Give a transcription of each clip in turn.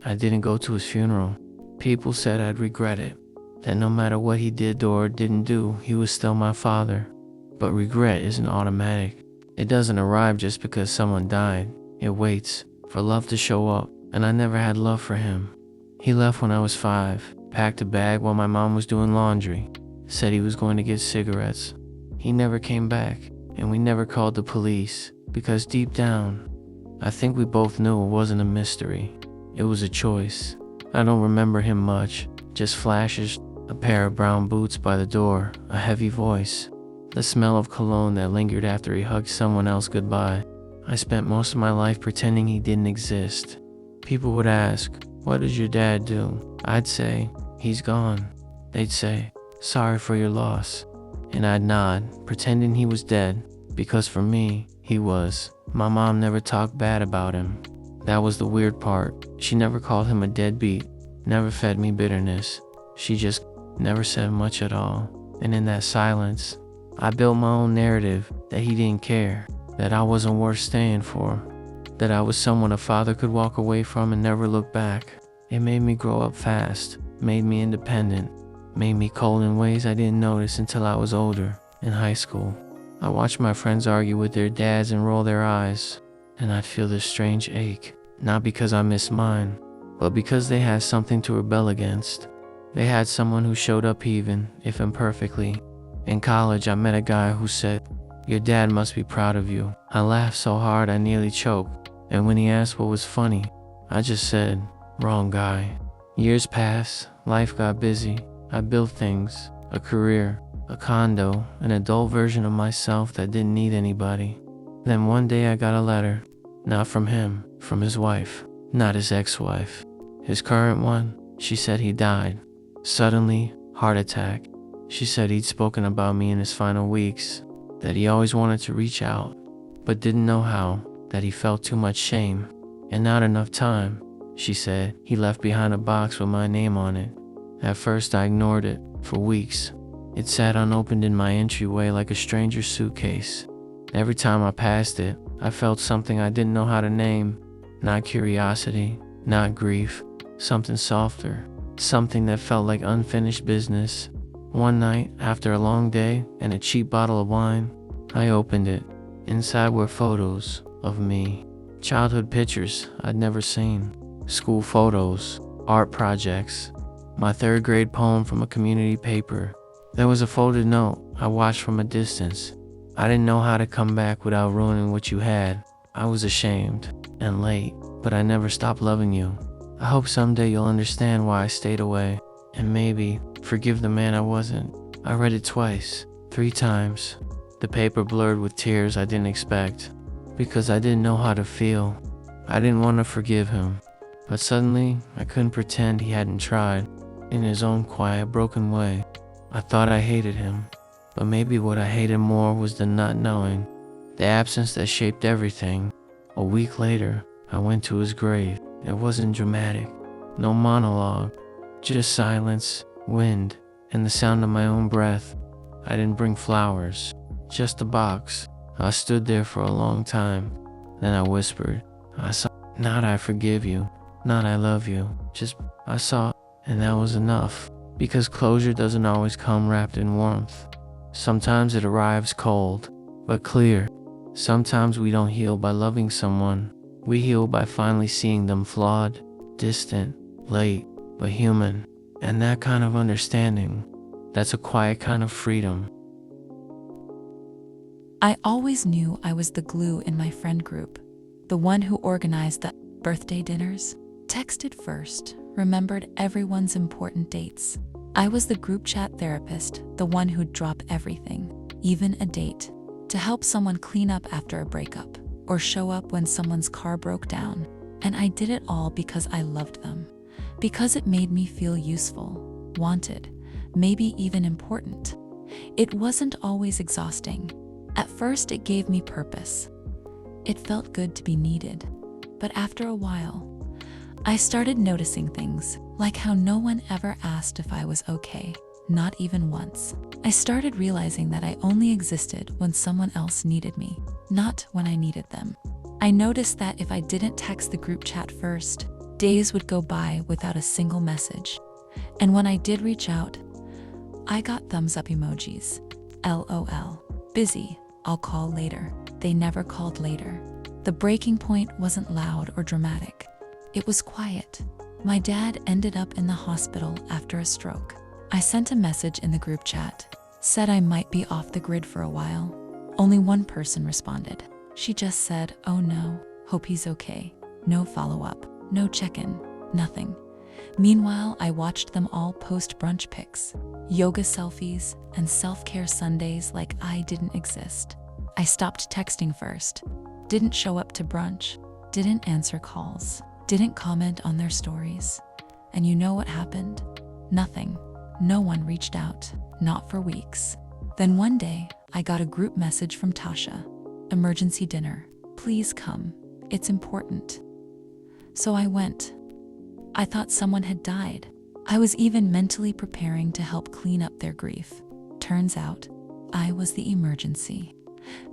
I didn't go to his funeral. People said I'd regret it, that no matter what he did or didn't do, he was still my father. But regret isn't automatic. It doesn't arrive just because someone died. It waits for love to show up, and I never had love for him. He left when I was 5, packed a bag while my mom was doing laundry, said he was going to get cigarettes. He never came back, and we never called the police, because deep down, I think we both knew it wasn't a mystery. It was a choice. I don't remember him much, just flashes, a pair of brown boots by the door, a heavy voice, the smell of cologne that lingered after he hugged someone else goodbye. I spent most of my life pretending he didn't exist. People would ask, "What does your dad do?" I'd say, "He's gone." They'd say, "Sorry for your loss." And I'd nod, pretending he was dead, because for me, he was. My mom never talked bad about him. That was the weird part. She never called him a deadbeat, never fed me bitterness. She just never said much at all. And in that silence, I built my own narrative that he didn't care, that I wasn't worth staying for, that I was someone a father could walk away from and never look back. It made me grow up fast, made me independent, made me cold in ways I didn't notice until I was older, in high school. I watched my friends argue with their dads and roll their eyes, and I'd feel this strange ache, not because I missed mine, but because they had something to rebel against. They had someone who showed up even, if imperfectly. In college, I met a guy who said, "Your dad must be proud of you." I laughed so hard I nearly choked, and when he asked what was funny, I just said, "Wrong guy." Years passed, life got busy. I built things, a career, a condo, an adult version of myself that didn't need anybody. Then one day I got a letter, not from him, from his wife, not his ex-wife. His current one. She said he died. Suddenly, heart attack. She said he'd spoken about me in his final weeks, that he always wanted to reach out, but didn't know how, that he felt too much shame, and not enough time. She said he left behind a box with my name on it. At first I ignored it, for weeks. It sat unopened in my entryway like a stranger's suitcase. Every time I passed it, I felt something I didn't know how to name. Not curiosity, not grief, something softer, something that felt like unfinished business. One night, after a long day and a cheap bottle of wine, I opened it. Inside were photos of me. Childhood pictures I'd never seen. School photos, art projects, my 3rd grade poem from a community paper. There was a folded note I watched from a distance. I didn't know how to come back without ruining what you had. I was ashamed and late, but I never stopped loving you. I hope someday you'll understand why I stayed away, and maybe forgive the man I wasn't. I read it twice, 3 times. The paper blurred with tears I didn't expect, because I didn't know how to feel. I didn't want to forgive him, but suddenly I couldn't pretend he hadn't tried. In his own quiet, broken way, I thought I hated him, but maybe what I hated more was the not knowing, the absence that shaped everything. A week later, I went to his grave. It wasn't dramatic, no monologue, just silence, wind, and the sound of my own breath. I didn't bring flowers, just a box. I stood there for a long time. Then I whispered, I saw, not I forgive you, not I love you, just I saw, and that was enough. Because closure doesn't always come wrapped in warmth. Sometimes it arrives cold, but clear. Sometimes we don't heal by loving someone. We heal by finally seeing them flawed, distant, late, but human. And that kind of understanding, that's a quiet kind of freedom. I always knew I was the glue in my friend group, the one who organized the birthday dinners, texted first, remembered everyone's important dates. I was the group chat therapist, the one who'd drop everything, even a date, to help someone clean up after a breakup, or show up when someone's car broke down. And I did it all because I loved them, because it made me feel useful, wanted, maybe even important. It wasn't always exhausting. At first, it gave me purpose. It felt good to be needed. But after a while, I started noticing things, like how no one ever asked if I was okay, not even once. I started realizing that I only existed when someone else needed me, not when I needed them. I noticed that if I didn't text the group chat first, Days would go by without a single message. And when I did reach out, I got thumbs up emojis. LOL. Busy. I'll call later. They never called later. The breaking point wasn't loud or dramatic. It was quiet. My dad ended up in the hospital after a stroke. I sent a message in the group chat, said I might be off the grid for a while. Only one person responded. She just said, "Oh no, hope he's okay." No follow-up, no check-in, nothing. Meanwhile, I watched them all post brunch pics, yoga selfies, and self-care Sundays like I didn't exist. I stopped texting first, didn't show up to brunch, didn't answer calls, didn't comment on their stories. And you know what happened? Nothing. No one reached out, not for weeks. Then one day, I got a group message from Tasha. "Emergency dinner. Please come. It's important." So I went. I thought someone had died. I was even mentally preparing to help clean up their grief. Turns out, I was the emergency.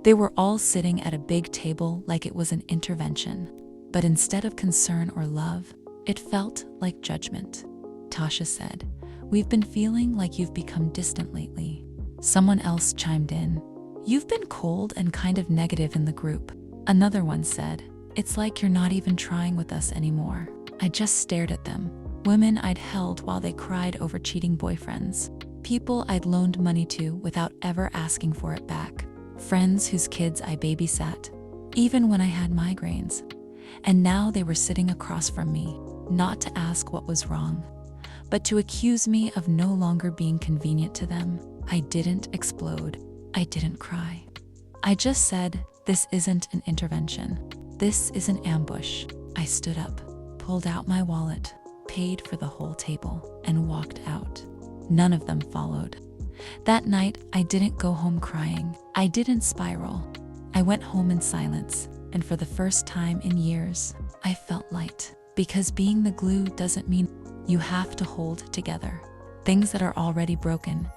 They were all sitting at a big table like it was an intervention. But instead of concern or love, it felt like judgment. Tasha said, "We've been feeling like you've become distant lately." Someone else chimed in, "You've been cold and kind of negative in the group." Another one said, "It's like you're not even trying with us anymore." I just stared at them. Women I'd held while they cried over cheating boyfriends. People I'd loaned money to without ever asking for it back. Friends whose kids I babysat, even when I had migraines. And now they were sitting across from me, not to ask what was wrong, but to accuse me of no longer being convenient to them. I didn't explode. I didn't cry. I just said, "This isn't an intervention. This is an ambush." I stood up, pulled out my wallet, paid for the whole table, and walked out. None of them followed. That night, I didn't go home crying. I didn't spiral. I went home in silence, and for the first time in years, I felt light. Because being the glue doesn't mean you have to hold together things that are already broken.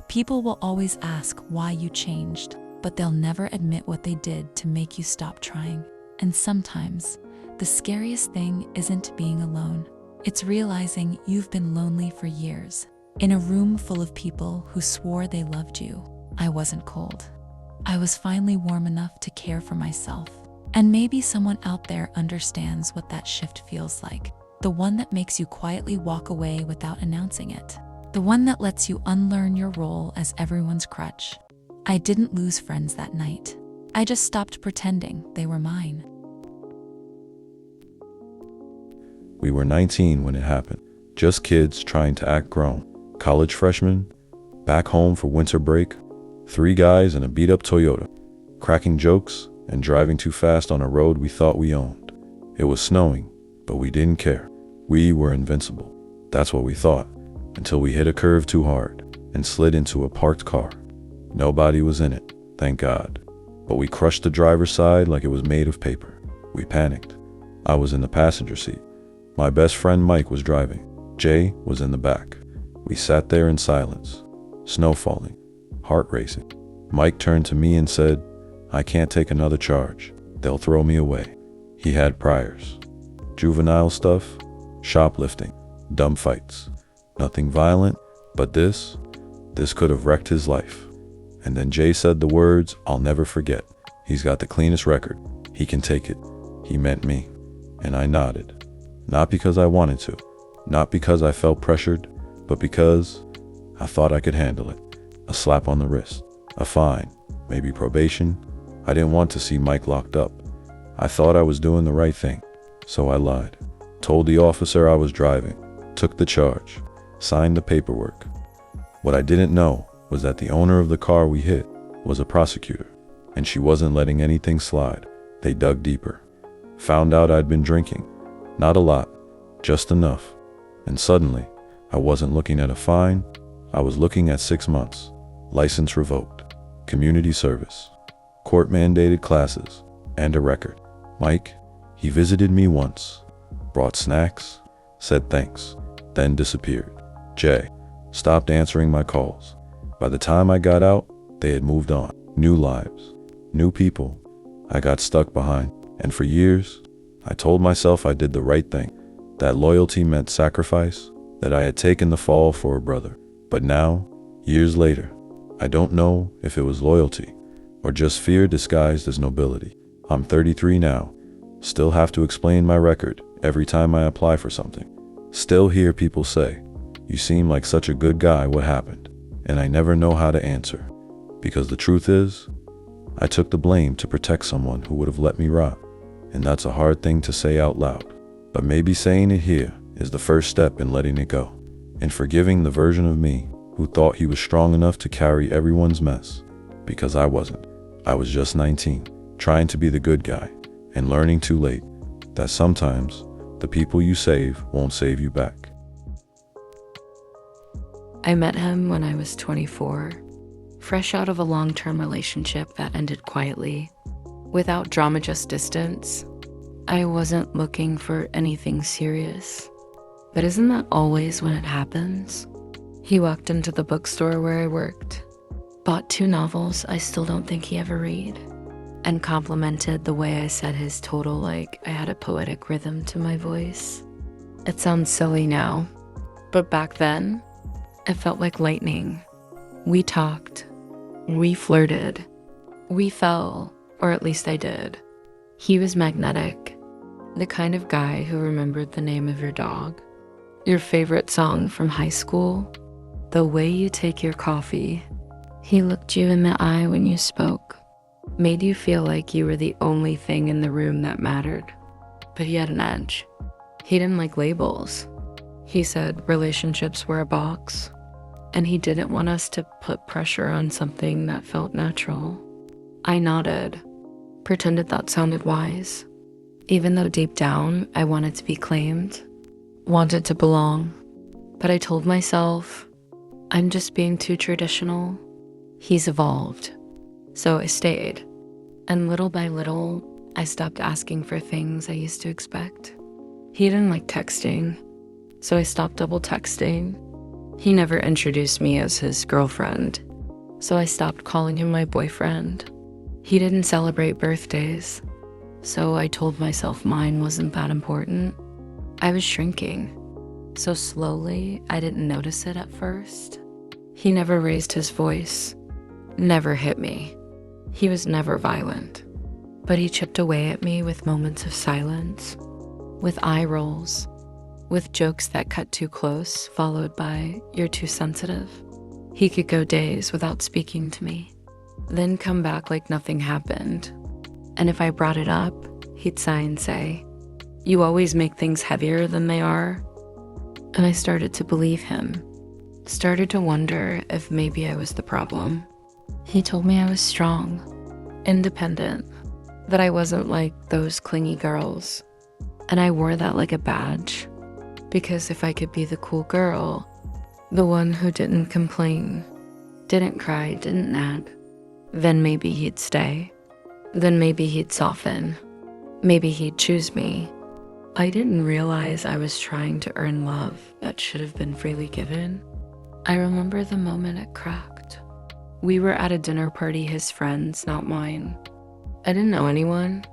People will always ask why you changed, but they'll never admit what they did to make you stop trying. And sometimes, the scariest thing isn't being alone. It's realizing you've been lonely for years. In a room full of people who swore they loved you, I wasn't cold. I was finally warm enough to care for myself. And maybe someone out there understands what that shift feels like. The one that makes you quietly walk away without announcing it. The one that lets you unlearn your role as everyone's crutch. I didn't lose friends that night. I just stopped pretending they were mine. We were 19 when it happened. Just kids trying to act grown. College freshmen, back home for winter break. 3 guys in a beat-up Toyota, cracking jokes and driving too fast on a road we thought we owned. It was snowing, but we didn't care. We were invincible. That's what we thought, until we hit a curve too hard and slid into a parked car. Nobody was in it, thank God. But we crushed the driver's side like it was made of paper. We panicked. I was in the passenger seat. My best friend Mike was driving. Jay was in the back. We sat there in silence, snow falling, heart racing. Mike turned to me and said, "I can't take another charge. They'll throw me away." He had priors. Juvenile stuff, shoplifting, dumb fights. Nothing violent, but this could have wrecked his life. And then Jay said the words I'll never forget. "He's got the cleanest record. He can take it." He meant me. And I nodded. Not because I wanted to, not because I felt pressured, but because I thought I could handle it. A slap on the wrist, a fine, maybe probation. I didn't want to see Mike locked up. I thought I was doing the right thing, so I lied. Told the officer I was driving, took the charge, signed the paperwork. What I didn't know was that the owner of the car we hit was a prosecutor, and she wasn't letting anything slide. They dug deeper. Found out I'd been drinking. Not a lot, just enough. And suddenly, I wasn't looking at a fine, I was looking at 6 months. License revoked, community service, court-mandated classes, and a record. Mike, he visited me once, brought snacks, said thanks, then disappeared. Jay stopped answering my calls. By the time I got out, they had moved on. New lives, new people. I got stuck behind, and for years, I told myself I did the right thing. that loyalty meant sacrifice, that I had taken the fall for a brother. But now, years later, I don't know if it was loyalty or just fear disguised as nobility. I'm 33 now, still have to explain my record every time I apply for something. Still hear people say, "You seem like such a good guy, what happened?" And I never know how to answer. Because the truth is, I took the blame to protect someone who would have let me rot. And that's a hard thing to say out loud. But maybe saying it here is the first step in letting it go. In forgiving the version of me who thought he was strong enough to carry everyone's mess. Because I wasn't. I was just 19, trying to be the good guy, and learning too late that sometimes the people you save won't save you back. I met him when I was 24, fresh out of a long-term relationship that ended quietly, without drama, just distance. I wasn't looking for anything serious. But isn't that always when it happens? He walked into the bookstore where I worked, bought 2 novels I still don't think he ever read, and complimented the way I said his total like I had a poetic rhythm to my voice. It sounds silly now, but back then, it felt like lightning. We talked, we flirted, we fell, or at least I did. He was magnetic, the kind of guy who remembered the name of your dog, your favorite song from high school, the way you take your coffee. He looked you in the eye when you spoke, made you feel like you were the only thing in the room that mattered. But he had an edge. He didn't like labels. He said relationships were a box, and he didn't want us to put pressure on something that felt natural. I nodded, pretended that sounded wise, even though deep down I wanted to be claimed, wanted to belong. But I told myself, I'm just being too traditional. He's evolved. So I stayed. And little by little, I stopped asking for things I used to expect. He didn't like texting, so I stopped double texting. He never introduced me as his girlfriend, so I stopped calling him my boyfriend. He didn't celebrate birthdays, so I told myself mine wasn't that important. I was shrinking, so slowly I didn't notice it at first. He never raised his voice, never hit me. He was never violent, but he chipped away at me with moments of silence, with eye rolls, with jokes that cut too close, followed by, "You're too sensitive." He could go days without speaking to me, then come back like nothing happened. And if I brought it up, he'd sigh and say, "You always make things heavier than they are." And I started to believe him, started to wonder if maybe I was the problem. He told me I was strong, independent, that I wasn't like those clingy girls. And I wore that like a badge, because if I could be the cool girl, the one who didn't complain, didn't cry, didn't nag, then maybe he'd stay. Then maybe he'd soften. Maybe he'd choose me. I didn't realize I was trying to earn love that should have been freely given. I remember the moment it cracked. We were at a dinner party, his friends, not mine. I didn't know anyone.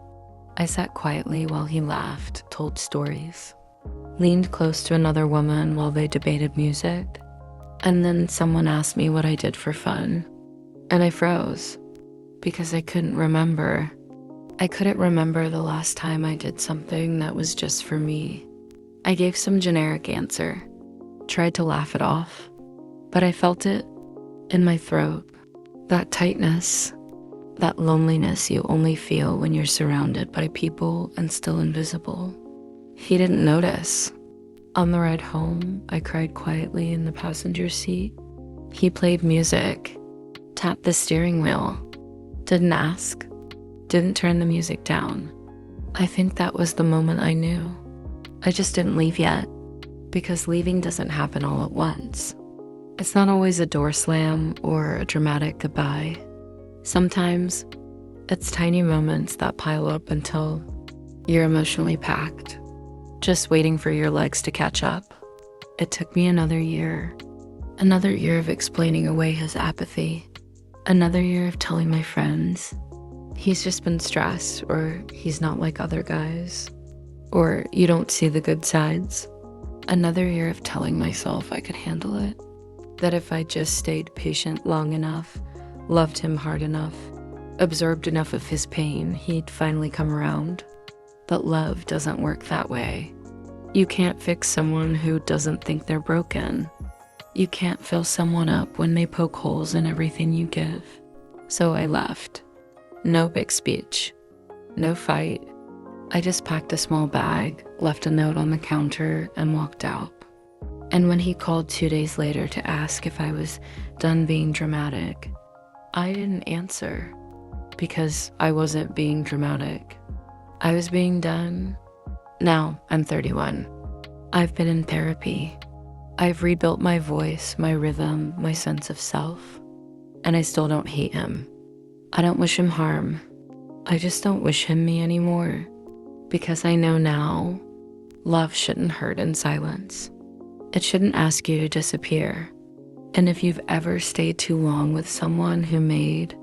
I sat quietly while he laughed, told stories, leaned close to another woman while they debated music, and then someone asked me what I did for fun. And I froze, because I couldn't remember. I couldn't remember the last time I did something that was just for me. I gave some generic answer, tried to laugh it off, but I felt it in my throat, that tightness, that loneliness you only feel when you're surrounded by people and still invisible. He didn't notice. On the ride home, I cried quietly in the passenger seat. He played music, tapped the steering wheel, didn't ask, didn't turn the music down. I think that was the moment I knew. I just didn't leave yet, because leaving doesn't happen all at once. It's not always a door slam or a dramatic goodbye. Sometimes it's tiny moments that pile up until you're emotionally packed, just waiting for your legs to catch up. It took me another year of explaining away his apathy, another year of telling my friends, he's just been stressed or he's not like other guys. Or you don't see the good sides. Another year of telling myself I could handle it. That if I just stayed patient long enough, loved him hard enough, absorbed enough of his pain, he'd finally come around. But love doesn't work that way. You can't fix someone who doesn't think they're broken. You can't fill someone up when they poke holes in everything you give. So I left. No big speech. No fight. I just packed a small bag, left a note on the counter, and walked out. And when he called 2 days later to ask if I was done being dramatic, I didn't answer because I wasn't being dramatic. I was being done. Now I'm 31. I've been in therapy. I've rebuilt my voice, my rhythm, my sense of self. And I still don't hate him. I don't wish him harm. I just don't wish him me anymore. Because I know now, love shouldn't hurt in silence. It shouldn't ask you to disappear. And if you've ever stayed too long with someone who made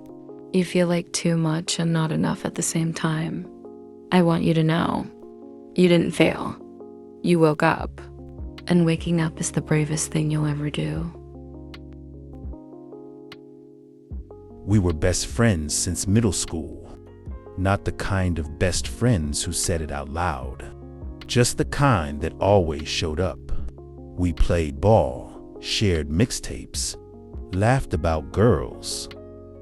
you feel like too much and not enough at the same time, I want you to know, you didn't fail. You woke up. And waking up is the bravest thing you'll ever do. We were best friends since middle school. Not the kind of best friends who said it out loud. Just the kind that always showed up. We played ball, shared mixtapes, laughed about girls,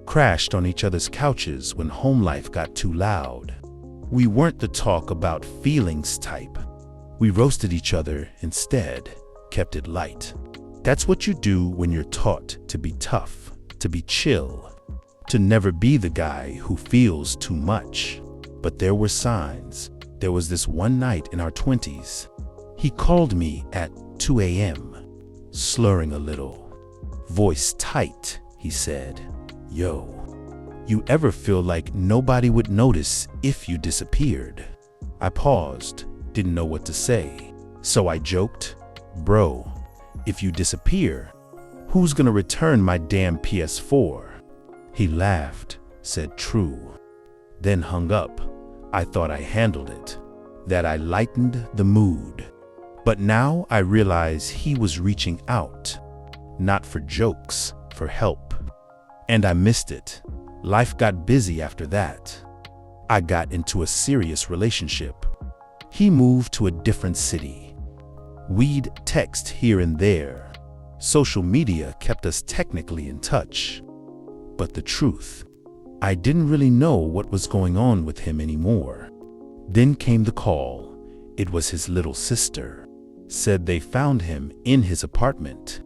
crashed on each other's couches when home life got too loud. We weren't the talk about feelings type. We roasted each other instead, kept it light. That's what you do when you're taught to be tough, to be chill, to never be the guy who feels too much. But there were signs. There was this one night in our 20s. He called me at 2 a.m., slurring a little. Voice tight, he said, "Yo, you ever feel like nobody would notice if you disappeared?" I paused, didn't know what to say. So I joked, "Bro, if you disappear, who's gonna return my damn PS4? He laughed, said true, then hung up. I thought I handled it, that I lightened the mood. But now I realize he was reaching out, not for jokes, for help. And I missed it. Life got busy after that. I got into a serious relationship. He moved to a different city. We'd text here and there. Social media kept us technically in touch. But the truth, I didn't really know what was going on with him anymore. Then came the call. It was his little sister. Said they found him in his apartment.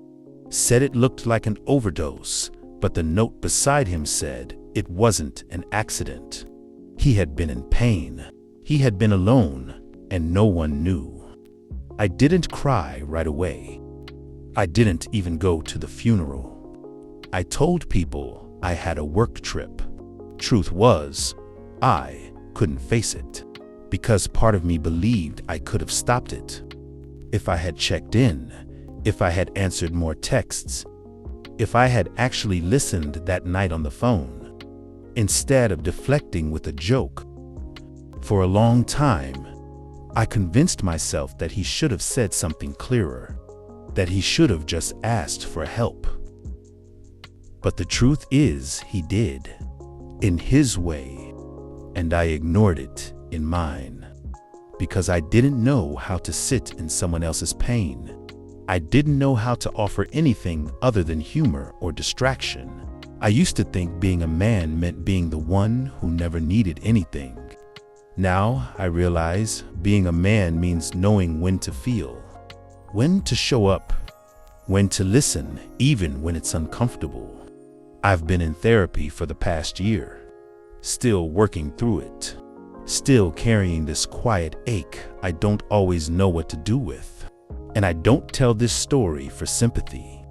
Said it looked like an overdose, but the note beside him said it wasn't an accident. He had been in pain. He had been alone, and no one knew. I didn't cry right away. I didn't even go to the funeral. I told people I had a work trip. Truth was, I couldn't face it, because part of me believed I could have stopped it. If I had checked in, if I had answered more texts, if I had actually listened that night on the phone, instead of deflecting with a joke. For a long time, I convinced myself that he should have said something clearer, that he should have just asked for help. But the truth is, he did, in his way, and I ignored it in mine, because I didn't know how to sit in someone else's pain. I didn't know how to offer anything other than humor or distraction. I used to think being a man meant being the one who never needed anything. Now I realize being a man means knowing when to feel, when to show up, when to listen, even when it's uncomfortable. I've been in therapy for the past year, still working through it, still carrying this quiet ache I don't always know what to do with. And I don't tell this story for sympathy.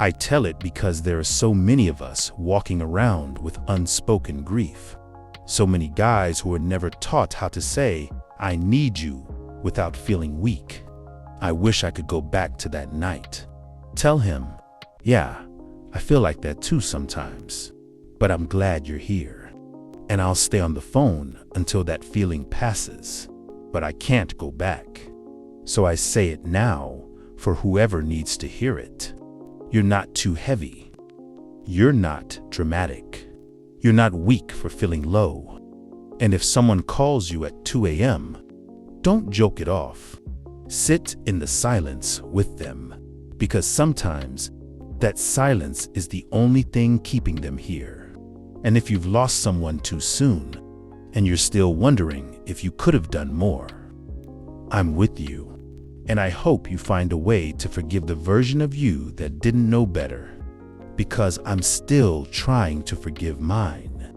I tell it because there are so many of us walking around with unspoken grief. So many guys who were never taught how to say, "I need you," without feeling weak. I wish I could go back to that night. Tell him, "Yeah, I feel like that too sometimes, but I'm glad you're here." And I'll stay on the phone until that feeling passes. but I can't go back. So I say it now for whoever needs to hear it. You're not too heavy. You're not dramatic. You're not weak for feeling low. And if someone calls you at 2 a.m., don't joke it off. Sit in the silence with them, because sometimes that silence is the only thing keeping them here. And if you've lost someone too soon, and you're still wondering if you could have done more, I'm with you. And I hope you find a way to forgive the version of you that didn't know better, because I'm still trying to forgive mine.